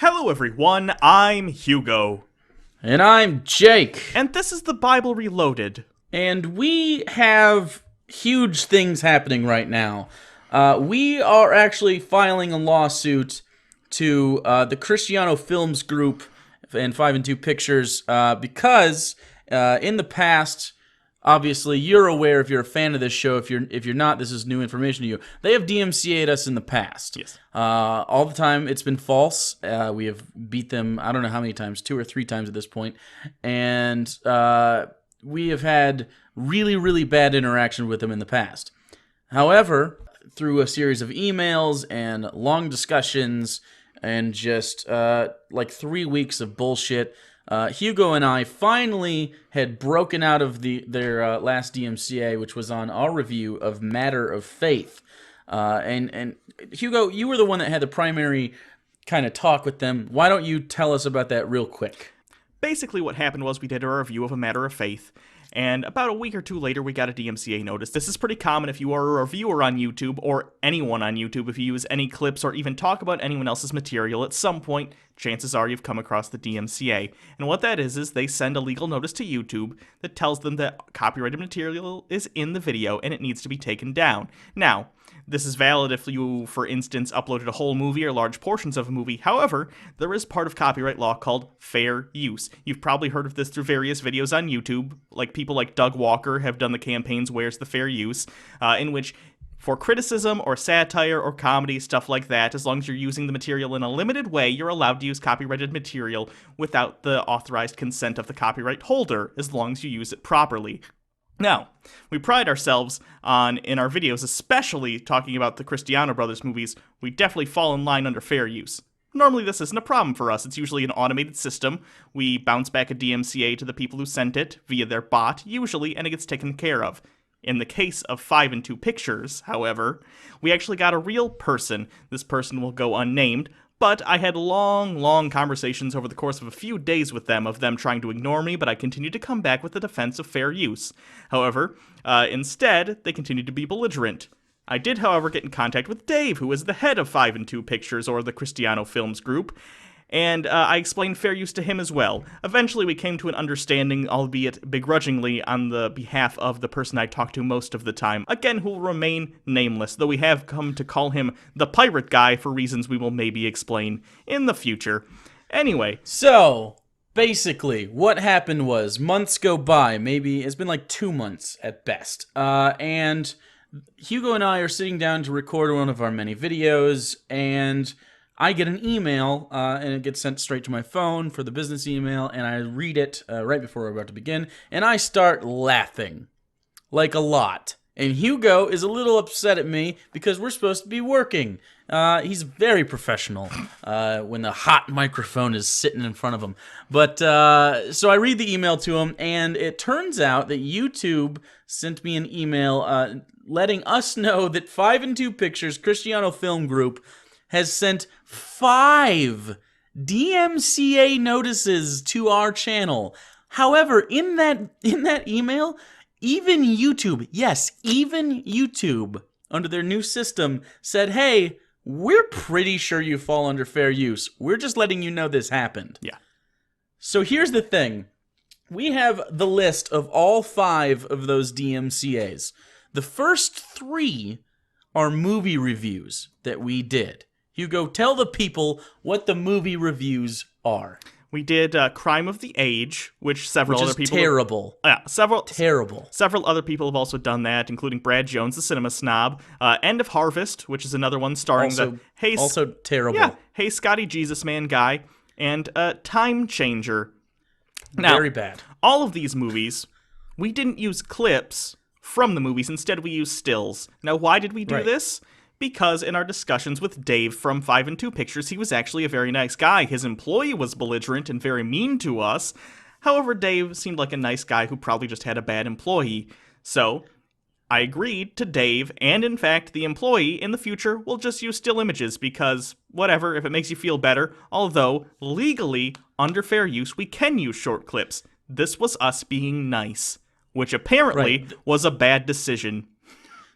Hello everyone, I'm Hugo. And I'm Jake. And this is the Bible Reloaded. And we have huge things happening right now. We are actually filing a lawsuit to the Cristiano Films Group and 5 and 2 Pictures because in the past, obviously you're aware if you're a fan of this show. If you're not, this is new information to you. They have DMCA'd us in the past. Yes. All the time it's been false. We have beat them, I don't know how many times, 2 or 3 times at this point. And we have had really, really bad interaction with them in the past. However, through a series of emails and long discussions and just like 3 weeks of bullshit, Hugo and I finally had broken out of their last DMCA, which was on our review of Matter of Faith. And Hugo, you were the one that had the primary kind of talk with them. Why don't you tell us about that real quick? Basically what happened was we did a review of A Matter of Faith, and about a week or two later we got a DMCA notice. This is pretty common if you are a reviewer on YouTube, or anyone on YouTube. If you use any clips or even talk about anyone else's material, at some point, chances are you've come across the DMCA. And what that is they send a legal notice to YouTube that tells them that copyrighted material is in the video and it needs to be taken down. Now, this is valid if you, for instance, uploaded a whole movie or large portions of a movie. However, there is part of copyright law called fair use. You've probably heard of this through various videos on YouTube, like people like Doug Walker have done the campaigns Where's the Fair Use, in which for criticism or satire or comedy, stuff like that, as long as you're using the material in a limited way, you're allowed to use copyrighted material without the authorized consent of the copyright holder, as long as you use it properly. Now, we pride ourselves on, in our videos, especially talking about the Cristiano Brothers movies, we definitely fall in line under fair use. Normally this isn't a problem for us. It's usually an automated system. We bounce back a DMCA to the people who sent it via their bot, usually, and it gets taken care of. In the case of 5 and 2 Pictures, however, we actually got a real person. This person will go unnamed, but I had long conversations over the course of a few days with them of them trying to ignore me, but I continued to come back with the defense of fair use. However, instead, they continued to be belligerent. I did, however, get in contact with Dave, who is the head of 5 and 2 Pictures, or the Cristiano Films Group, and I explained fair use to him as well. Eventually, we came to an understanding, albeit begrudgingly, on the behalf of the person I talked to most of the time. Again, who will remain nameless, though we have come to call him the Pirate Guy for reasons we will maybe explain in the future. Anyway. So, basically, what happened was, months go by, maybe, it's been like 2 months at best, and Hugo and I are sitting down to record one of our many videos, and I get an email, and it gets sent straight to my phone for the business email, and I read it right before we're about to begin, and I start laughing. Like a lot. And Hugo is a little upset at me because we're supposed to be working. He's very professional when the hot microphone is sitting in front of him. But, so I read the email to him, and it turns out that YouTube sent me an email letting us know that 5 and 2 Pictures Cristiano Film Group has sent 5 DMCA notices to our channel. However, in that email, even YouTube, yes, even YouTube, under their new system, said, hey, we're pretty sure you fall under fair use. We're just letting you know this happened. Yeah. So here's the thing. We have the list of all 5 of those DMCAs. The first 3 are movie reviews that we did. Hugo, tell the people what the movie reviews are. We did Crime of the Age, which several other people... terrible. Terrible. Several other people have also done that, including Brad Jones, the cinema snob. End of Harvest, which is another one starring also terrible. Yeah, Hey Scotty Jesus Man guy, and Time Changer. Now, very bad. All of these movies, we didn't use clips from the movies. Instead, we used stills. Now, why did we do this? Because in our discussions with Dave from 5 and 2 Pictures, he was actually a very nice guy. His employee was belligerent and very mean to us. However, Dave seemed like a nice guy who probably just had a bad employee. So, I agreed to Dave, and in fact, the employee in the future will just use still images because, whatever, if it makes you feel better, although, legally, under fair use, we can use short clips. This was us being nice, which apparently was a bad decision.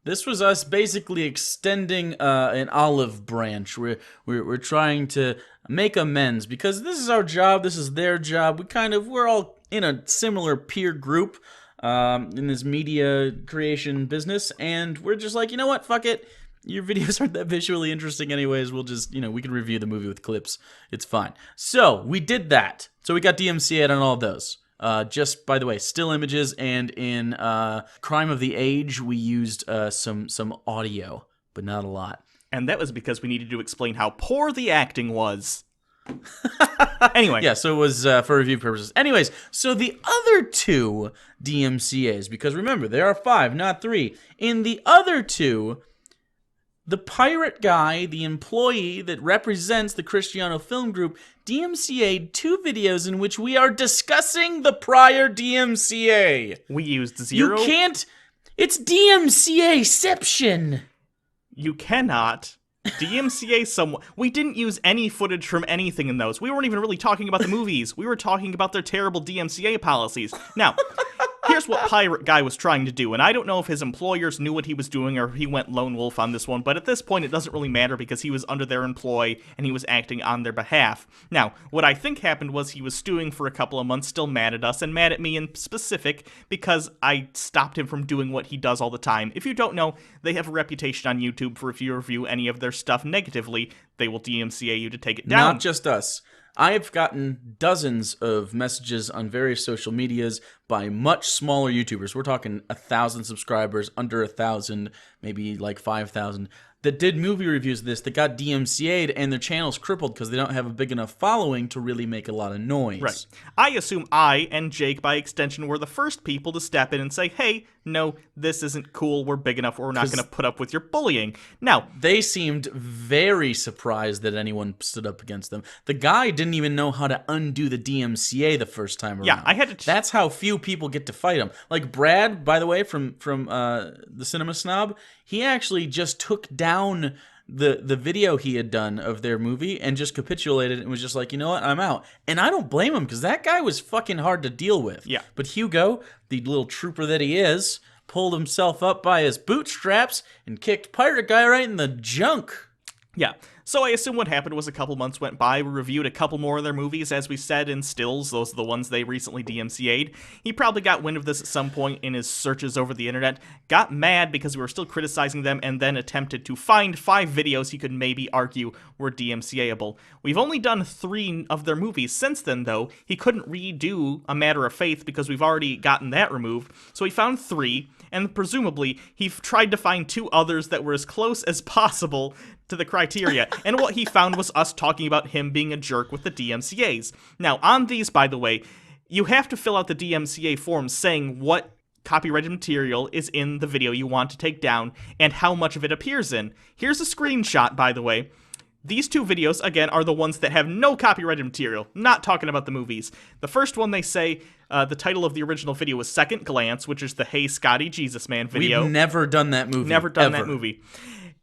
This was us basically extending an olive branch. We're trying to make amends, because this is our job, this is their job. We're all in a similar peer group in this media creation business, and we're just like, you know what, fuck it. Your videos aren't that visually interesting anyways. We'll just, we can review the movie with clips. It's fine. So, we did that. So, we got DMCA'd on all of those. Just, by the way, still images, and in Crime of the Age, we used some audio, but not a lot. And that was because we needed to explain how poor the acting was. Anyway. Yeah, so it was for review purposes. Anyways, so the other 2 DMCAs, because remember, there are 5, not 3. In the other 2, the pirate guy, the employee that represents the Cristiano Film Group, DMCA'd 2 videos in which we are discussing the prior DMCA. We used 0. You can't... It's DMCA-ception. You cannot DMCA someone. We didn't use any footage from anything in those. We weren't even really talking about the movies. We were talking about their terrible DMCA policies. Now, here's what Pirate Guy was trying to do, and I don't know if his employers knew what he was doing or he went lone wolf on this one, but at this point it doesn't really matter because he was under their employ and he was acting on their behalf. Now, what I think happened was he was stewing for a couple of months, still mad at us, and mad at me in specific because I stopped him from doing what he does all the time. If you don't know, they have a reputation on YouTube for if you review any of their stuff negatively, they will DMCA you to take it down. Not just us. I've gotten dozens of messages on various social medias by much smaller YouTubers. We're talking 1,000 subscribers, under 1,000, maybe like 5,000, that did movie reviews of this that got DMCA'd and their channel's crippled because they don't have a big enough following to really make a lot of noise. Right. I assume I, and Jake by extension, were the first people to step in and say, hey, no, this isn't cool, we're big enough, we're not going to put up with your bullying. Now, they seemed very surprised that anyone stood up against them. The guy didn't even know how to undo the DMCA the first time around. Yeah, I had to... That's how few people get to fight him. Like Brad, by the way, from the Cinema Snob, he actually just took down the video he had done of their movie and just capitulated and was just like, you know what, I'm out. And I don't blame him because that guy was fucking hard to deal with. Yeah. But Hugo, the little trooper that he is, pulled himself up by his bootstraps and kicked Pirate Guy right in the junk. Yeah. So I assume what happened was a couple months went by, we reviewed a couple more of their movies, as we said, in stills. Those are the ones they recently DMCA'd. He probably got wind of this at some point in his searches over the internet, got mad because we were still criticizing them, and then attempted to find 5 videos he could maybe argue were DMCA'able. We've only done 3 of their movies since then, though. He couldn't redo A Matter of Faith because we've already gotten that removed, so he found 3, and presumably he tried to find 2 others that were as close as possible to the criteria, and what he found was us talking about him being a jerk with the DMCAs. Now, on these, by the way, you have to fill out the DMCA form saying what copyrighted material is in the video you want to take down and how much of it appears in. Here's a screenshot, by the way. These 2 videos, again, are the ones that have no copyrighted material, not talking about the movies. The first one, they say, the title of the original video was Second Glance, which is the Hey Scotty Jesus Man video. We've never done that movie. Never done ever. that movie.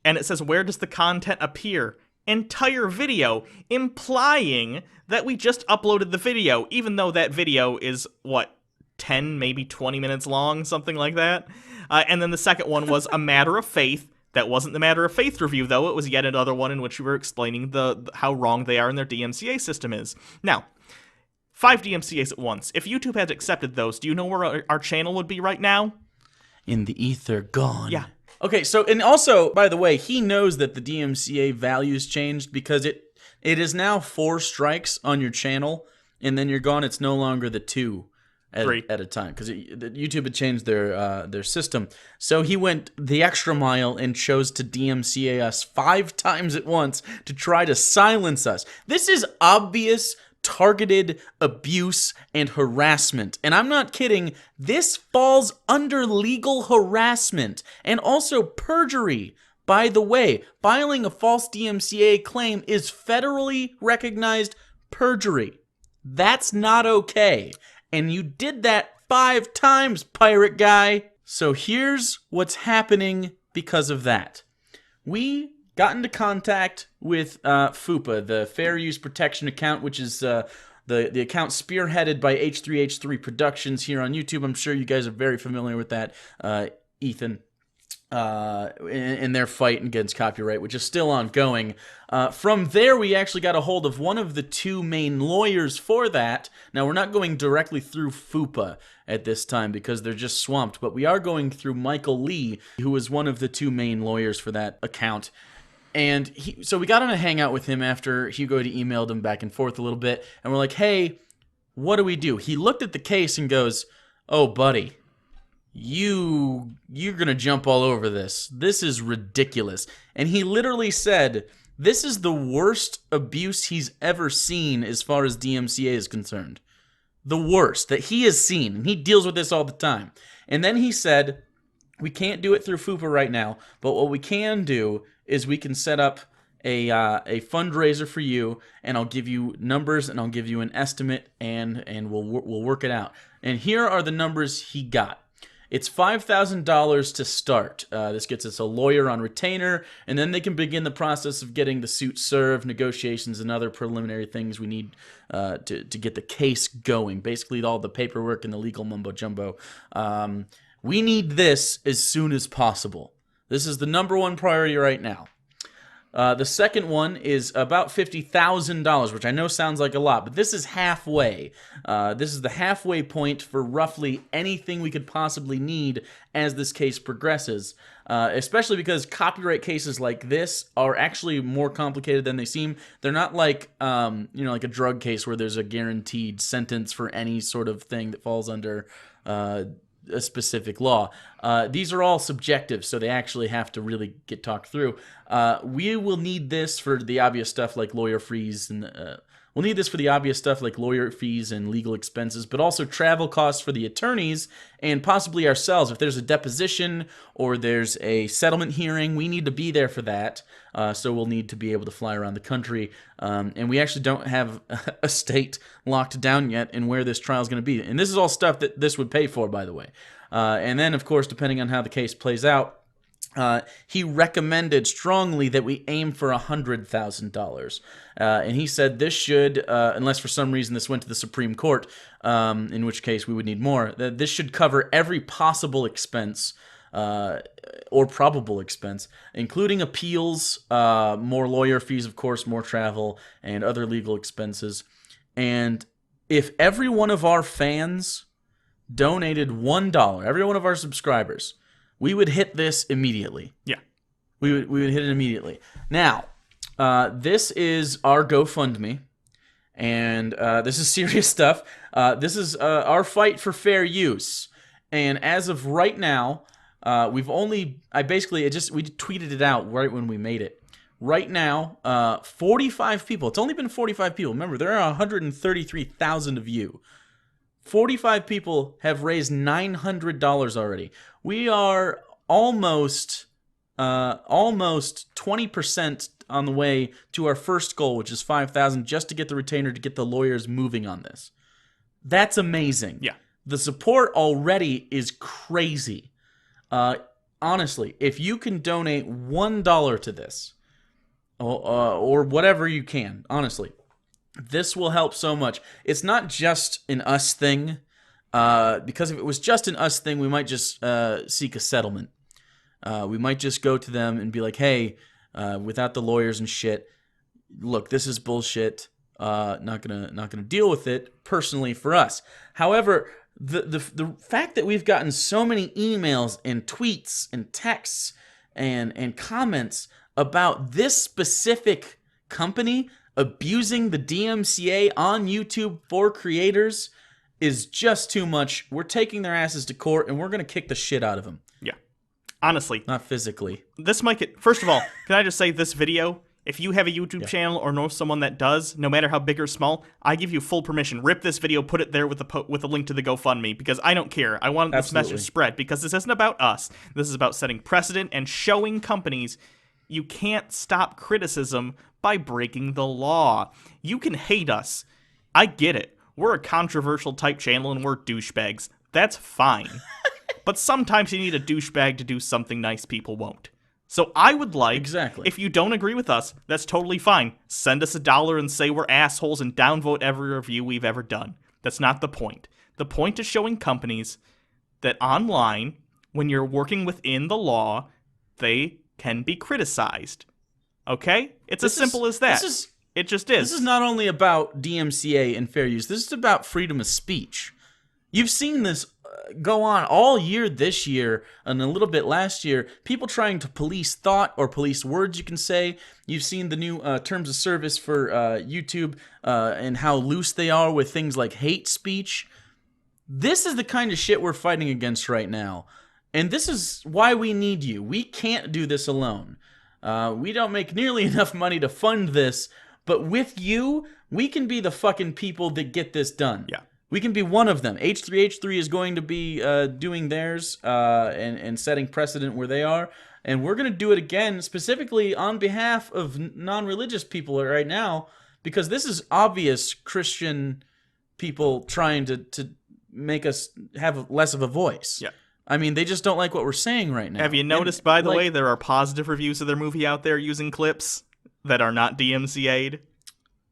And it says, where does the content appear? Entire video, implying that we just uploaded the video, even though that video is, 10, maybe 20 minutes long, something like that. And then the second one was A Matter of Faith. That wasn't the Matter of Faith review, though. It was yet another one in which we were explaining how wrong they are and their DMCA system is. Now, 5 DMCAs at once. If YouTube had accepted those, do you know where our channel would be right now? In the ether, gone. Yeah. Okay, so, and also, by the way, he knows that the DMCA values changed because it is now 4 strikes on your channel, and then you're gone. It's no longer the 2 at a time because YouTube had changed their system. So he went the extra mile and chose to DMCA us 5 times at once to try to silence us. This is obvious targeted abuse and harassment. And I'm not kidding, this falls under legal harassment and also perjury. By the way, filing a false DMCA claim is federally recognized perjury. That's not okay. And you did that 5 times, Pirate Guy. So here's what's happening because of that. We got into contact with FUPA, the Fair Use Protection account, which is the account spearheaded by H3H3 Productions here on YouTube. I'm sure you guys are very familiar with that, Ethan. in their fight against copyright, which is still ongoing. From there, we actually got a hold of one of the two main lawyers for that. Now, we're not going directly through FUPA at this time because they're just swamped, but we are going through Michael Lee, who was one of the two main lawyers for that account. And so we got on a hangout with him after Hugo had emailed him back and forth a little bit, and we're like, hey, what do we do? He looked at the case and goes, oh, buddy, you're going to jump all over this. This is ridiculous. And he literally said, this is the worst abuse he's ever seen as far as DMCA is concerned. The worst that he has seen. And he deals with this all the time. And then he said, we can't do it through FUPA right now, but what we can do is we can set up a fundraiser for you, and I'll give you numbers, and I'll give you an estimate, and we'll work it out. And here are the numbers he got. It's $5,000 to start. This gets us a lawyer on retainer, and then they can begin the process of getting the suit served, negotiations, and other preliminary things we need to get the case going. Basically, all the paperwork and the legal mumbo-jumbo. We need this as soon as possible. This is the number one priority right now. The second one is about $50,000, which I know sounds like a lot, but this is halfway. This is the halfway point for roughly anything we could possibly need as this case progresses, especially because copyright cases like this are actually more complicated than they seem. They're not like, like a drug case where there's a guaranteed sentence for any sort of thing that falls under a specific law. These are all subjective, so they actually have to really get talked through. We will need this for the obvious stuff like lawyer fees, and we'll need this for the obvious stuff like lawyer fees and legal expenses, but also travel costs for the attorneys and possibly ourselves. If there's a deposition or there's a settlement hearing, we need to be there for that. So we'll need to be able to fly around the country. And we actually don't have a state locked down yet in where this trial is going to be. And this is all stuff that this would pay for, by the way. And then, of course, depending on how the case plays out, he recommended strongly that we aim for $100,000. And he said this should, unless for some reason this went to the Supreme Court, in which case we would need more, that this should cover every possible expense or probable expense, including appeals, more lawyer fees, of course, more travel, and other legal expenses. And if every one of our fans donated $1, every one of our subscribers, we would hit this immediately. Yeah. We would hit it immediately. Now, this is our GoFundMe, and this is serious stuff. This is our fight for fair use. And as of right now, we tweeted it out right when we made it. Right now, 45 people. It's only been 45 people. Remember, there are 133,000 of you. 45 people have raised $900 already. We are almost 20% on the way to our first goal, which is $5,000, just to get the retainer, to get the lawyers moving on this. That's amazing. Yeah. The support already is crazy. Honestly, if you can donate $1 to this, or whatever you can, honestly, this will help so much. It's not just an us thing, because if it was just an us thing, we might just seek a settlement. We might just go to them and be like, hey, without the lawyers and shit, look, this is bullshit. Not gonna deal with it personally for us. However, the fact that we've gotten so many emails and tweets and texts and comments about this specific company abusing the DMCA on YouTube for creators is just too much. We're taking their asses to court, and we're going to kick the shit out of them. Yeah. Honestly. Not physically. This might get... First of all, can I just say this video, if you have a YouTube channel or know someone that does, no matter how big or small, I give you full permission. Rip this video, put it there with a link to the GoFundMe, because I don't care. I want this message spread, because this isn't about us. This is about setting precedent and showing companies you can't stop criticism by breaking the law. You can hate us. I get it. We're a controversial type channel and we're douchebags. That's fine. But sometimes you need a douchebag to do something nice people won't. So I would like, exactly. If you don't agree with us, that's totally fine. Send us $1 and say we're assholes and downvote every review we've ever done. That's not the point. The point is showing companies that online, when you're working within the law, they can be criticized. Okay? It's as simple as that. It just is. This is not only about DMCA and fair use. This is about freedom of speech. You've seen this go on all year this year and a little bit last year. People trying to police thought or police words you can say. You've seen the new terms of service for YouTube and how loose they are with things like hate speech. This is the kind of shit we're fighting against right now. And this is why we need you. We can't do this alone. We don't make nearly enough money to fund this. But with you, we can be the fucking people that get this done. Yeah. We can be one of them. H3H3 is going to be doing theirs and setting precedent where they are. And we're going to do it again, specifically on behalf of non-religious people right now, because this is obvious Christian people trying to make us have less of a voice. Yeah. I mean, they just don't like what we're saying right now. Have you noticed, by the way, there are positive reviews of their movie out there using clips that are not DMCA'd?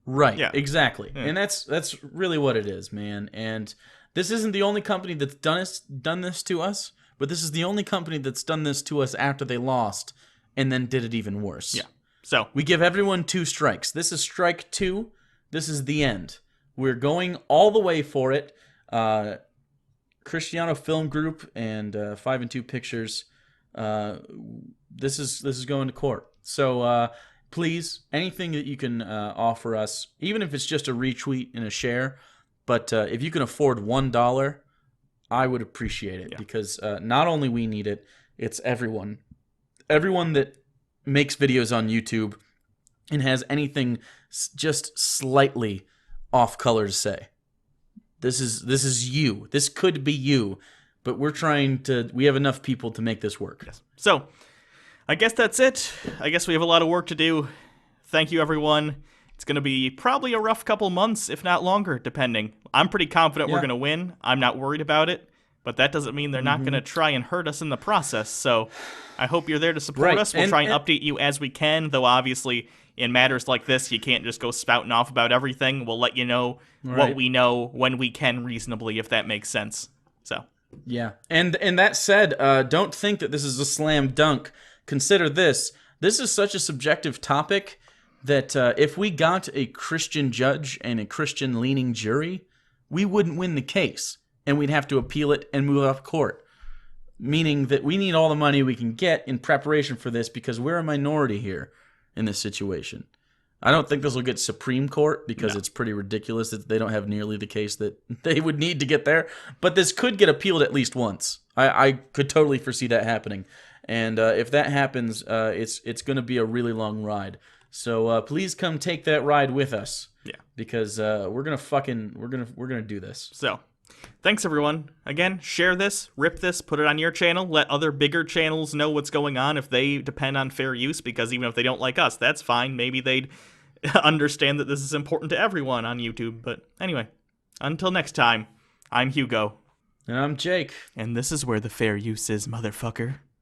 Right, yeah. Exactly. Yeah. And that's really what it is, man. And this isn't the only company that's done this to us, but this is the only company that's done this to us after they lost and then did it even worse. Yeah. So we give everyone 2 strikes. This is strike 2. This is the end. We're going all the way for it. Cristiano Film Group and 5 and 2 Pictures. This is going to court. So please, anything that you can offer us, even if it's just a retweet and a share, but if you can afford $1, I would appreciate it, because not only we need it, it's everyone that makes videos on YouTube and has anything just slightly off color to say. This is you. This could be you, but we have enough people to make this work. Yes. So I guess that's it. I guess we have a lot of work to do. Thank you, everyone. It's going to be probably a rough couple months, if not longer, depending. I'm pretty confident we're going to win. I'm not worried about it, but that doesn't mean they're not going to try and hurt us in the process. So I hope you're there to support us. We'll try and update you as we can, though obviously in matters like this, you can't just go spouting off about everything. We'll let you know what we know when we can reasonably, if that makes sense. So yeah. And that said, don't think that this is a slam dunk. Consider this. This is such a subjective topic that if we got a Christian judge and a Christian-leaning jury, we wouldn't win the case, and we'd have to appeal it and move off court. Meaning that we need all the money we can get in preparation for this, because we're a minority here in this situation. I don't think this will get Supreme Court, because it's pretty ridiculous that they don't have nearly the case that they would need to get there. But this could get appealed at least once. I could totally foresee that happening. And if that happens, it's going to be a really long ride. So please come take that ride with us. Yeah. Because we're gonna do this. So thanks, everyone. Again, share this, rip this, put it on your channel. Let other bigger channels know what's going on if they depend on fair use, because even if they don't like us, that's fine. Maybe they'd understand that this is important to everyone on YouTube. But anyway, until next time, I'm Hugo. And I'm Jake. And this is where the fair use is, motherfucker.